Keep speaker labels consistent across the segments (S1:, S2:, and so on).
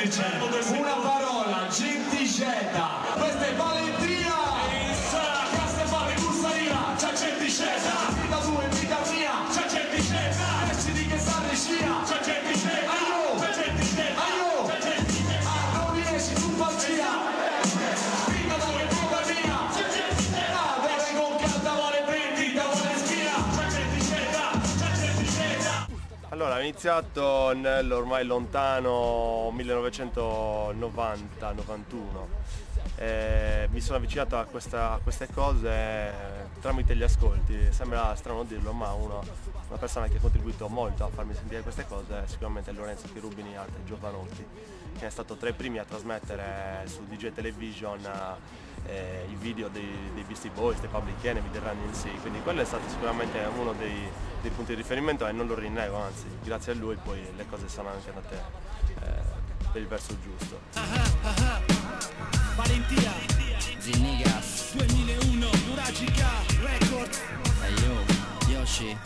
S1: Una parola, genticetta. Questa è Valentina. Questa è Valentina. C'è genticetta. Vita tua e vita mia. C'è genticetta. Esci di che sta regia. C'è genticetta. Aio. C'è genticetta. Aio. C'è genticetta. Non riesci tu pazzia. Vita tua e vita mia. C'è genticetta. Dove con canta vuole prendita, vuole spia. C'è genticetta. C'è genticetta.
S2: Allora, ho iniziato nell'ormai lontano 1990-91. Mi sono avvicinato a queste cose tramite gli ascolti. Sembra strano dirlo, ma una persona che ha contribuito molto a farmi sentire queste cose è sicuramente Lorenzo Cherubini e Arte Giovanotti, che è stato tra i primi a trasmettere su DJ Television i video dei Beastie Boys, dei Public Enemy, dei Run DMC, quindi quello è stato sicuramente uno dei punti di riferimento e non lo rinnego, anzi grazie a lui poi le cose sono anche andate per il verso giusto.
S3: Valentina Zinnigas 2001 Nuragica Records
S4: Yo, Yoshi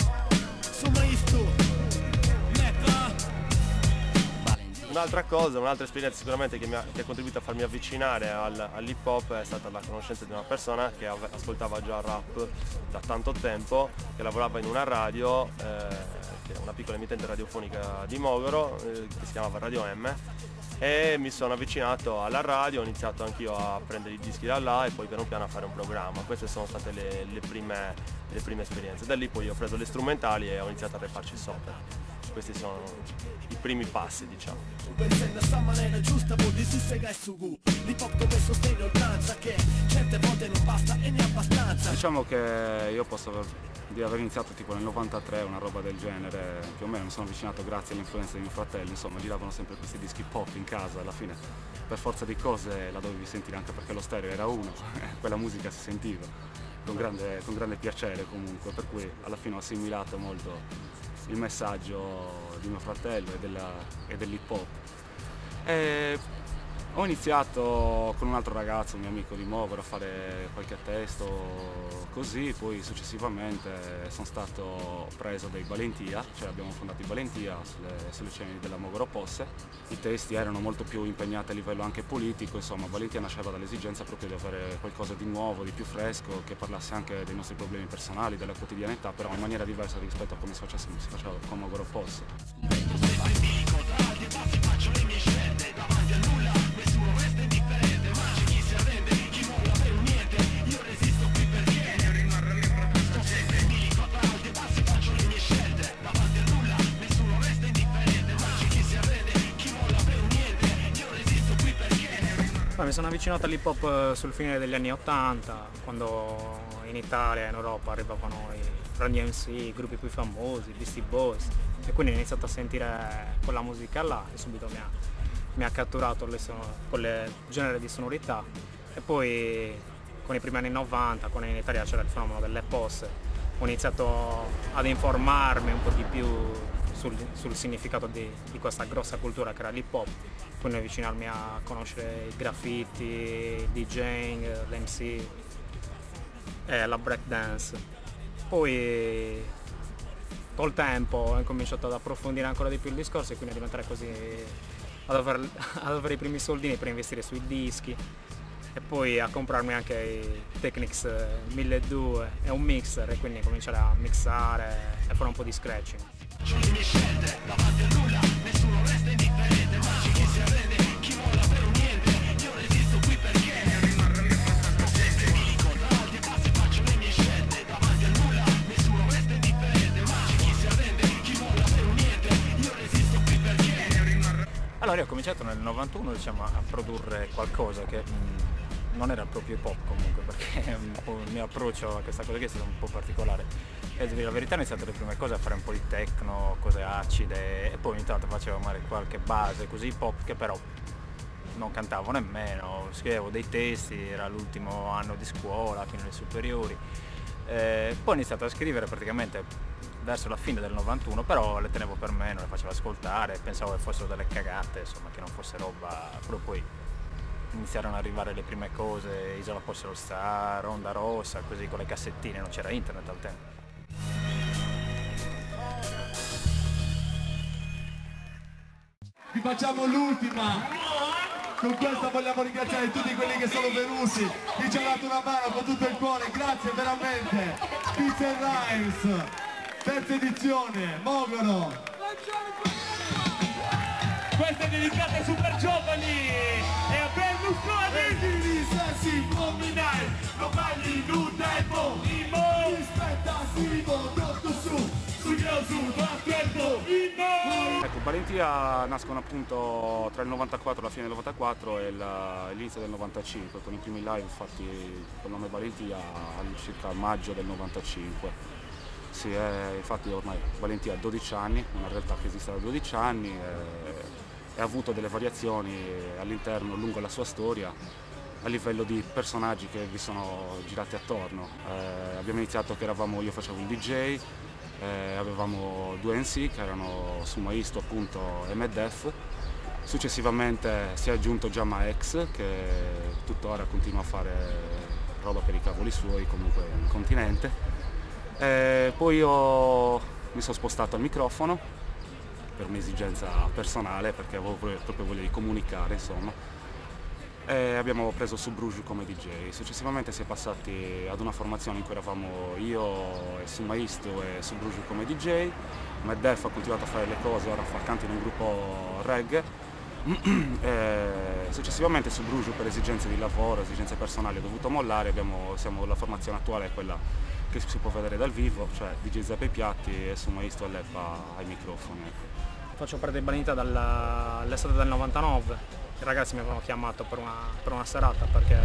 S3: Sumaisto Meppa
S2: Un'altra cosa, un'altra esperienza sicuramente che ha contribuito a farmi avvicinare all'hip hop è stata la conoscenza di una persona che ascoltava già rap da tanto tempo, che lavorava in una radio, che è una piccola emittente radiofonica di Mogoro, che si chiamava Radio M, e mi sono avvicinato alla radio, ho iniziato anch'io a prendere i dischi da là e poi piano piano a fare un programma. Queste sono state le prime esperienze. Da lì poi ho preso le strumentali e ho iniziato a rapparci sopra. Questi sono i primi passi, diciamo.
S5: Diciamo che io posso di aver iniziato tipo nel 93, una roba del genere, più o meno mi sono avvicinato grazie all'influenza di mio fratello, insomma giravano sempre questi dischi pop in casa, alla fine per forza di cose la dovevi sentire anche perché lo stereo era uno, quella musica si sentiva con grande piacere comunque, per cui alla fine ho assimilato molto il messaggio di mio fratello e dell'hip hop. Ho iniziato con un altro ragazzo, un mio amico di Mogoro, a fare qualche testo così, poi successivamente sono stato preso dai Valentia, cioè abbiamo fondato i Valentia sulle ceneri della Mogoro Posse. I testi erano molto più impegnati a livello anche politico, insomma Valentia nasceva dall'esigenza proprio di avere qualcosa di nuovo, di più fresco, che parlasse anche dei nostri problemi personali, della quotidianità, però in maniera diversa rispetto a come si faceva con Mogoro Posse.
S6: Mi sono avvicinato all'hip hop sul fine degli anni 80, quando in Italia e in Europa arrivavano i Run DMC, i gruppi più famosi, i Beastie Boys, e quindi ho iniziato a sentire quella musica là e subito mi ha catturato quel genere di sonorità. E poi con i primi anni 90, quando in Italia c'era il fenomeno delle posse, ho iniziato ad informarmi un po' di più sul significato di questa grossa cultura che era l'hip hop, quindi avvicinarmi a conoscere i graffiti, il DJing, l'MC e la breakdance. Poi col tempo ho incominciato ad approfondire ancora di più il discorso e quindi a diventare così, ad avere i primi soldini per investire sui dischi e poi a comprarmi anche i Technics 1200 e un mixer e quindi cominciare a mixare e fare un po' di scratching.
S3: davanti a nulla, nessuno resta indifferente, ma c'è chi si arrende, chi molla per un niente, io resisto qui perché rimarrà mia forza presente, mi ricordo alti e bassi, faccio le mie scelte, davanti a nulla, nessuno resta indifferente, ma c'è chi si arrende, chi molla per un niente, io resisto qui perché rimarrà.
S6: Allora io ho cominciato nel 91 diciamo, a produrre qualcosa che non era proprio hip hop comunque, perché il mio approccio a questa cosa qui è stato un po' particolare. E la verità ho iniziato le prime cose a fare un po' di techno, cose acide, e poi ogni tanto facevo magari qualche base così hip hop che però non cantavo nemmeno, scrivevo dei testi, era l'ultimo anno di scuola, fino alle superiori. Poi ho iniziato a scrivere praticamente verso la fine del 91, però le tenevo per me, non le facevo ascoltare, pensavo che fossero delle cagate, insomma, che non fosse roba, però poi iniziarono ad arrivare le prime cose, Isola Posse Star, Onda Rossa, così con le cassettine, non c'era internet al tempo.
S1: Vi facciamo l'ultima Con questa vogliamo ringraziare tutti quelli che sono venuti, chi ci ha dato una mano con tutto il cuore, grazie veramente. Pizza and Rhymes, terza edizione, Mogoro.
S3: Questa è dedicata ai super giovani e a Berlusconi.
S1: Di sessi nominali, non parli in un tempo, aspettativo, tutto su Gesù, tempo,
S5: Ecco, Valentia nascono appunto tra il 94, la fine del 94 e l'inizio del 95, con i primi live fatti col nome Valentia all'incirca a maggio del 95. Sì, infatti ormai Valentia ha 12 anni, una realtà che esiste da 12 anni e ha avuto delle variazioni all'interno, lungo la sua storia, a livello di personaggi che vi sono girati attorno. Abbiamo iniziato che io facevo il DJ, avevamo due MC che erano Sumaisto appunto e Meddef. Successivamente si è aggiunto Jamma X che tuttora continua a fare roba per i cavoli suoi, comunque in continente. Poi io mi sono spostato al microfono per un'esigenza personale, perché avevo proprio voglia di comunicare, insomma. Abbiamo preso Subruju come DJ. Successivamente si è passati ad una formazione in cui eravamo io e Sumaisto e Subruju come DJ. Meddef ha continuato a fare le cose, ora fa canti in un gruppo reggae. Successivamente Subruju, per esigenze di lavoro, esigenze personali, ha dovuto mollare. La formazione attuale è quella che si può vedere dal vivo, cioè DJ Zepp ai piatti e Sumaisto e Leppa ai microfoni.
S6: Faccio parte di Valentia dall'estate del 99. I ragazzi mi avevano chiamato per una serata perché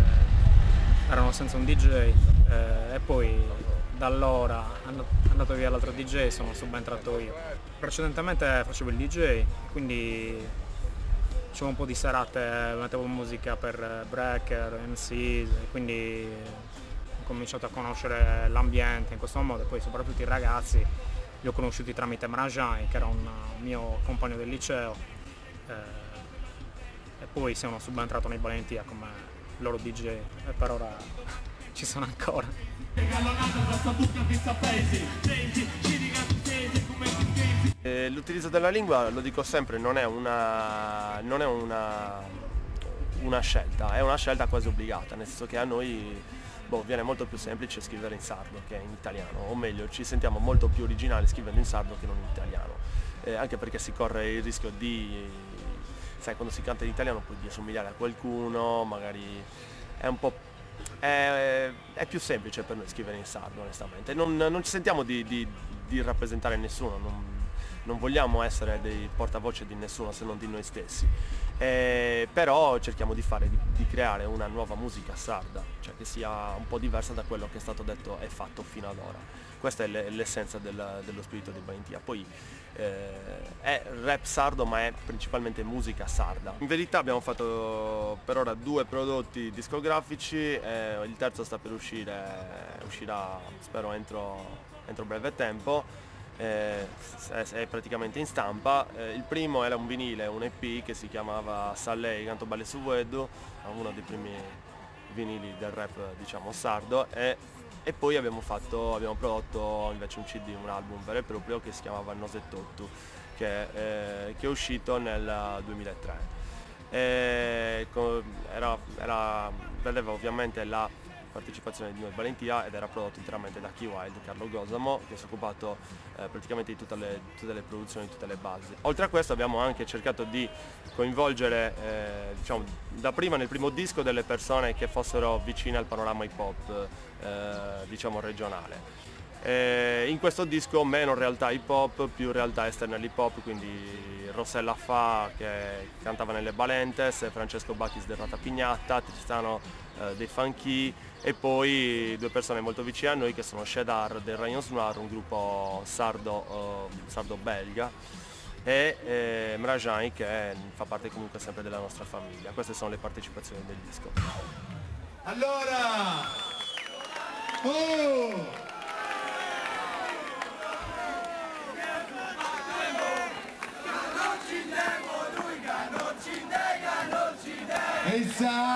S6: erano senza un DJ e poi da allora è andato via l'altro DJ, sono subentrato io. Precedentemente facevo il DJ, quindi facevo un po' di serate, mettevo musica per breaker, MCs, quindi ho cominciato a conoscere l'ambiente in questo modo e poi soprattutto i ragazzi li ho conosciuti tramite Mrajan, che era un mio compagno del liceo, e poi sono subentrato nei Valentia come loro DJ e per ora ci sono ancora.
S2: L'utilizzo della lingua, lo dico sempre, non è una scelta, è una scelta quasi obbligata, nel senso che a noi viene molto più semplice scrivere in sardo che in italiano, o meglio ci sentiamo molto più originali scrivendo in sardo che non in italiano, anche perché si corre il rischio di, sai, quando si canta in italiano poi di assomigliare a qualcuno, magari è un po'... è più semplice per noi scrivere in sardo, onestamente, non ci sentiamo di rappresentare nessuno, non vogliamo essere dei portavoce di nessuno se non di noi stessi, però cerchiamo di creare una nuova musica sarda, cioè che sia un po' diversa da quello che è stato detto e fatto fino ad ora. Questa è l'essenza dello spirito di Valentia. Poi è rap sardo, ma è principalmente musica sarda. In verità abbiamo fatto per ora 2 prodotti discografici, il terzo sta per uscirà spero entro breve tempo. È praticamente in stampa. Il primo era un vinile, un EP che si chiamava Sallei Canto Balle su Vedo, uno dei primi vinili del rap, diciamo, sardo, e poi abbiamo prodotto invece un CD, un album vero e proprio che si chiamava Nosettottu, che è uscito nel 2003. Vedeva ovviamente la partecipazione di noi Valentia ed era prodotto interamente da Key Wild, Carlo Gosamo, che si è occupato praticamente di tutte le produzioni, di tutte le basi. Oltre a questo abbiamo anche cercato di coinvolgere diciamo, dapprima nel primo disco delle persone che fossero vicine al panorama hip hop diciamo regionale. In questo disco meno realtà hip hop, più realtà esterne all'hip hop, quindi Rossella Fa che cantava nelle Balentes, Francesco Bacchis del Rata Pignatta, Tristano dei Funky e poi 2 persone molto vicine a noi che sono Shedar del Rayon Noir, un gruppo sardo-belga, e Mrajan che fa parte comunque sempre della nostra famiglia. Queste sono le partecipazioni del disco.
S1: Allora! Esa